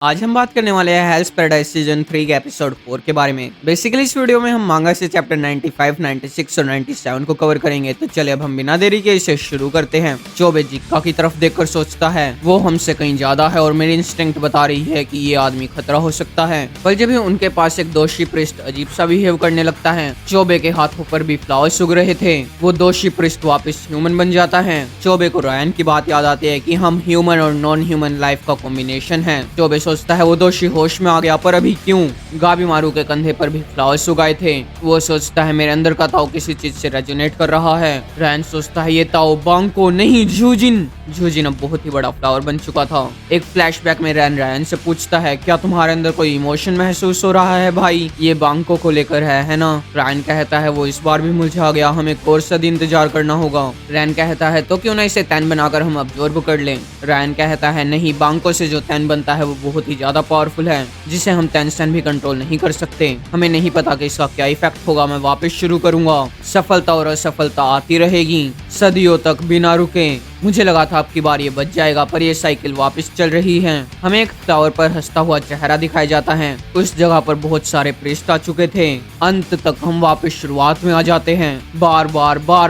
आज हम बात करने वाले हैं हेल्स पैराडाइज सीजन 3 के एपिसोड 4 के बारे में। बेसिकली इस वीडियो में हम मांगा से चैप्टर 95, 96 और 97 को कवर करेंगे। तो चले अब हम बिना देरी के इसे शुरू करते हैं। चोबे जिक्का की तरफ देखकर सोचता है वो हमसे कहीं ज्यादा है और मेरी इंस्टिंक्ट बता रही है कि ये आदमी खतरा हो सकता है। पर जब भी उनके पास एक दोषी प्रिस्ट अजीब सा बिहेव करने लगता है। चोबे के हाथों पर भी फ्लावर्स उग रहे थे। वो दोषी प्रिस्ट वापस ह्यूमन बन जाता है। चोबे को रायन की बात याद आती है कि हम ह्यूमन और नॉन ह्यूमन लाइफ का कॉम्बिनेशन है। चोबे सोचता है वो दोषी होश में आ गया, पर अभी क्यों? गाबी मारू के कंधे पर भी फ्लावर्स उगाए थे। वो सोचता है मेरे अंदर का ताओ किसी चीज से रेजोनेट कर रहा है। रैन सोचता है ये ताओ बांको नहीं जूजिन। जूजिन अब बहुत ही बड़ा फ्लावर बन चुका था। एक फ्लैशबैक में रैन से पूछता है क्या तुम्हारे अंदर कोई इमोशन महसूस हो रहा है भाई? ये बांको को लेकर है ना? रैन कहता है वो इस बार भी मुरझा गया, हमें कोर्स सदी इंतजार करना होगा। रैन कहता है तो क्यों ना इसे तैन बनाकर हम अब्जॉर्ब कर लें। रैन कहता है नहीं, बांको से जो तैन बनता है वो बहुत ही ज्यादा पावरफुल है, जिसे हम टेंशन भी कंट्रोल नहीं कर सकते। हमें नहीं पता कि इसका क्या इफेक्ट होगा। मैं वापस शुरू करूंगा। सफलता और असफलता आती रहेगी सदियों तक बिना रुके। मुझे लगा था आपकी बार ये बच जाएगा, पर ये साइकिल वापस चल रही है। हमें एक फ्लावर पर हंसता हुआ चेहरा दिखाया जाता है। उस जगह पर बहुत सारे प्रिस्ट आ चुके थे। अंत तक हम वापस शुरुआत में आ जाते हैं। बार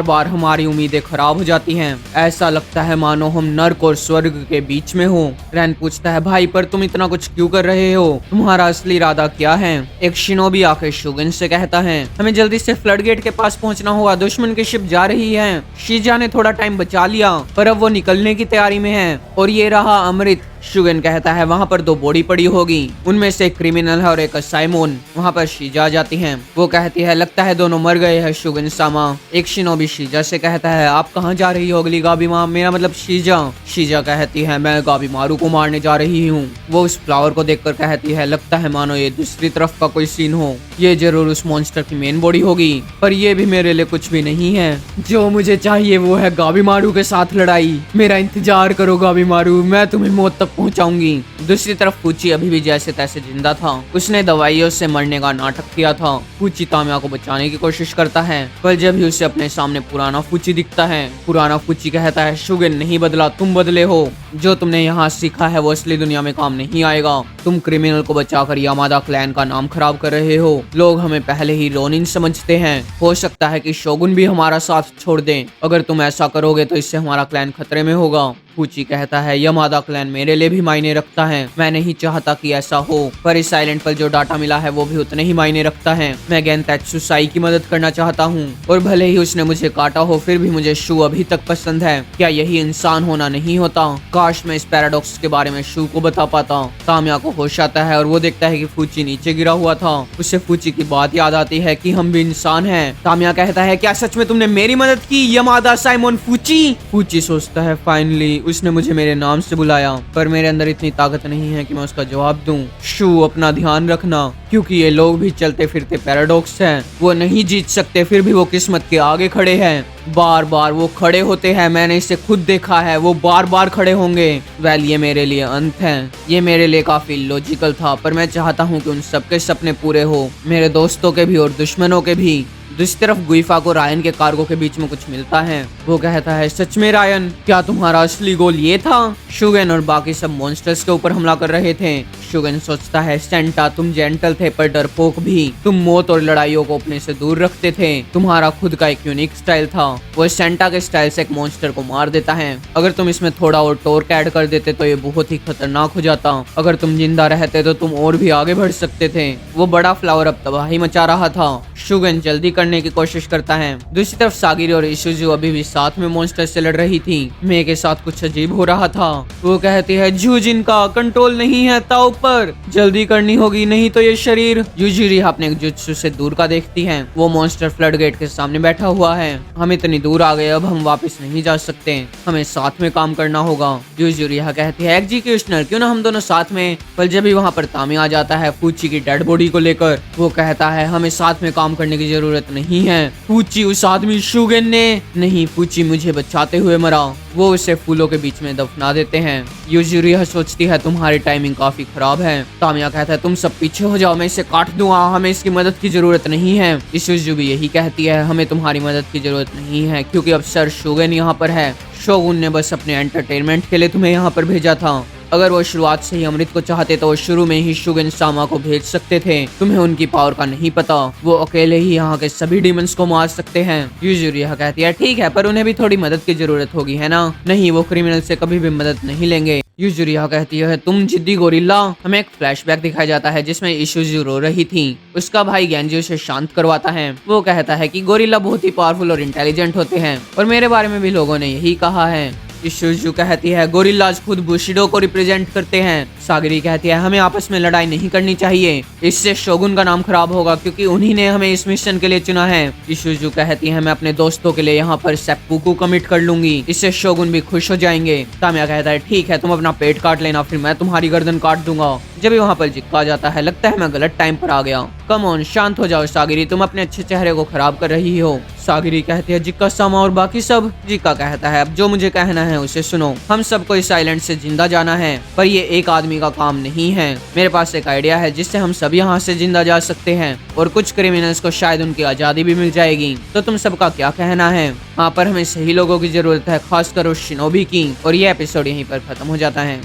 बार हमारी उम्मीदें खराब हो जाती हैं। ऐसा लगता है मानो हम नर्क और स्वर्ग के बीच में हो। रैन पूछता है भाई पर तुम इतना कुछ क्यों कर रहे हो? तुम्हारा असली इरादा क्या है? एक शिनोबी आके शुगन से कहता है हमें जल्दी से फ्लड गेट के पास पहुंचना होगा, दुश्मन की शिप जा रही है। शीजा ने थोड़ा टाइम बचा लिया, पर अब वो निकलने की तैयारी में है। और ये रहा अमृत। शुगन कहता है वहाँ पर दो बॉडी पड़ी होगी, उनमें से एक क्रिमिनल है और एक साइमोन। वहाँ पर शीजा आ जाती है। वो कहती है लगता है दोनों मर गए हैं शुगन सामा। एक शिनोबी शीजा से कहता है आप कहाँ जा रही हो अगली गाबी माँ? मेरा मतलब शीजा। शीजा कहती है मैं गाबी मारू को मारने जा रही हूँ। वो उस फ्लावर को देखकर कहती है लगता है मानो ये दूसरी तरफ का कोई सीन हो। ये जरूर उस मॉन्स्टर की मेन बॉडी होगी, पर ये भी मेरे लिए कुछ भी नहीं है। जो मुझे चाहिए वो है गाबी मारू के साथ लड़ाई। मेरा इंतजार करो गाबी मारू, मैं तुम्हें मौत तक पहुंचाऊंगी। दूसरी तरफ फूची अभी भी जैसे तैसे जिंदा था। उसने दवाइयों से मरने का नाटक किया था। फूची तामिया को बचाने की कोशिश करता है, पर जब भी उसे अपने सामने पुराना फूची दिखता है। पुराना फूची कहता है शुगन नहीं बदला, तुम बदले हो। जो तुमने यहाँ सीखा है वो असली दुनिया में काम नहीं आएगा। तुम क्रिमिनल को बचाकर यामादा क्लैन का नाम खराब कर रहे हो। लोग हमें पहले ही रोनिन समझते हैं। हो सकता है कि शोगुन भी हमारा साथ छोड़ दें। अगर तुम ऐसा करोगे तो इससे हमारा क्लैन खतरे में होगा। फूची कहता है यमादा क्लैन मेरे लिए भी मायने रखता है। मैं नहीं चाहता कि ऐसा हो, पर इस आइलैंड पर जो डाटा मिला है वो भी उतने ही मायने रखता है। मैं गेंतेत्सु साई की मदद करना चाहता हूँ, और भले ही उसने मुझे काटा हो फिर भी मुझे शू अभी तक पसंद है। क्या यही इंसान होना नहीं होता? काश मैं इस पैराडॉक्स के बारे में शू को बता पाता। तामिया को होश आता है और वो देखता है कि फूची नीचे गिरा हुआ था। उसे फूची की बात याद आती है कि हम भी इंसान हैं। तामिया कहता है क्या सच में तुमने मेरी मदद की यमादा साइमोन फूची? फूची सोचता है फाइनली उसने मुझे मेरे नाम से बुलाया, पर मेरे अंदर इतनी ताकत नहीं है कि मैं उसका जवाब दूं। शू अपना ध्यान रखना, क्योंकि ये लोग भी चलते फिरते पैराडॉक्स हैं। वो नहीं जीत सकते, फिर भी वो किस्मत के आगे खड़े हैं। बार बार वो खड़े होते हैं, मैंने इसे खुद देखा है। वो बार बार खड़े होंगे। वेल ये मेरे लिए अंत है। ये मेरे लिए काफी लॉजिकल था, पर मैं चाहता हूँ कि उन सबके सपने पूरे हो, मेरे दोस्तों के भी और दुश्मनों के भी। दूसरी तरफ गुइफा को रायन के कार्गो के बीच में कुछ मिलता है। वो कहता है सच में रायन, क्या तुम्हारा असली गोल ये था? शुगन और बाकी सब मॉन्स्टर्स के ऊपर हमला कर रहे थे। शुगन सोचता है सेंटा तुम जेंटल थे पर डरपोक भी। तुम मौत और लड़ाइयों को अपने से दूर रखते थे। तुम्हारा खुद का एक यूनिक स्टाइल था। वो सेंटा के स्टाइल से एक मॉन्स्टर को मार देता है। अगर तुम इसमें थोड़ा और टॉर्क ऐड कर देते तो ये बहुत ही खतरनाक हो जाता। अगर तुम जिंदा रहते तो तुम और भी आगे बढ़ सकते थे। वो बड़ा फ्लावर अब तबाही मचा रहा था। शुगन जल्दी करने की कोशिश करता है। दूसरी तरफ सागिरी और इशुजू अभी भी साथ में मॉन्स्टर से लड़ रही थी। मे के साथ कुछ अजीब हो रहा था। वो कहती है जूजिन का कंट्रोल नहीं है ताओ पर, जल्दी करनी होगी नहीं तो ये शरीर। यूजुरिहा अपने जुत्सु से दूर का देखती है। वो मॉन्स्टर फ्लड गेट के सामने बैठा हुआ है। हम इतनी दूर आ गए, अब हम वापस नहीं जा सकते। हमें साथ में काम करना होगा। यूजुरिहा कहती है एग्जीक्यूशनर क्यों ना हम दोनों साथ में। पर जब भी वहाँ पर तामी आ जाता है फूची की डेड बॉडी को लेकर, वो कहता है हमें साथ में काम करने की जरूरत नहीं है। फूची उस आदमी शुगन ने नहीं, फूची मुझे बचाते हुए मरा। वो उसे फूलों के बीच में दफना देते हैं। यूजुरिहा सोचती है तुम्हारी टाइमिंग काफी खराब है। तामिया कहता है तुम सब पीछे हो जाओ, मैं इसे काट दूंगा, हमें इसकी मदद की जरूरत नहीं है। इशुजू भी यही कहती है हमें तुम्हारी मदद की जरूरत नहीं है, क्योंकि अब सर शुगन यहाँ पर है। शोगुन ने बस अपने एंटरटेनमेंट के लिए तुम्हें यहाँ पर भेजा था। अगर वो शुरुआत से ही अमृत को चाहते तो वो शुरू में ही शुगन सामा को भेज सकते थे। तुम्हें उनकी पावर का नहीं पता, वो अकेले ही यहाँ के सभी डीमंस को मार सकते हैं। यूजुरिया कहती है ठीक है, पर उन्हें भी थोड़ी मदद की जरूरत होगी, है ना? नहीं, वो क्रिमिनल से कभी भी मदद नहीं लेंगे। यूजुरिया कहती है तुम जिद्दी गोरिल्ला। हमें एक फ्लैशबैक दिखाया जाता है जिसमें इशुजू रो रही थी। उसका भाई गेंजी उसे शांत करवाता है। वो कहता है कि गोरिल्ला बहुत ही पावरफुल और इंटेलिजेंट होते हैं और मेरे बारे में भी लोगों ने यही कहा है। इशुजू कहती है गोरिल्लाज खुद बुशिडो को रिप्रेजेंट करते हैं। सागरी कहती है हमें आपस में लड़ाई नहीं करनी चाहिए, इससे शोगुन का नाम खराब होगा क्योंकि उन्हीं ने हमें इस मिशन के लिए चुना है। इशुजू कहती है मैं अपने दोस्तों के लिए यहाँ पर सेप्पुकु कमिट कर लूंगी, इससे शोगुन भी खुश हो जाएंगे। तामिया कहता है ठीक है, तुम अपना पेट काट लेना, फिर मैं तुम्हारी गर्दन काट दूंगा। जब वहाँ पर जिक्का आ जाता है लगता है मैं गलत टाइम पर आ गया। कम ऑन, शांत हो जाओ सागिरी, तुम अपने अच्छे चेहरे को खराब कर रही हो। सागिरी कहती है जिक्का सामा और बाकी सब। जिक्का कहता है अब जो मुझे कहना है उसे सुनो, हम सबको इस आइलैंड से जिंदा जाना है, पर ये एक आदमी का काम नहीं है। मेरे पास एक आइडिया है जिससे हम सब यहाँ से जिंदा जा सकते हैं और कुछ क्रिमिनल्स को शायद उनकी आजादी भी मिल जाएगी। तो तुम सबका क्या कहना है? यहाँ पर हमें सही लोगों की जरूरत है, खासकर उस शिनोबी की। और ये एपिसोड यहीं पर खत्म हो जाता है।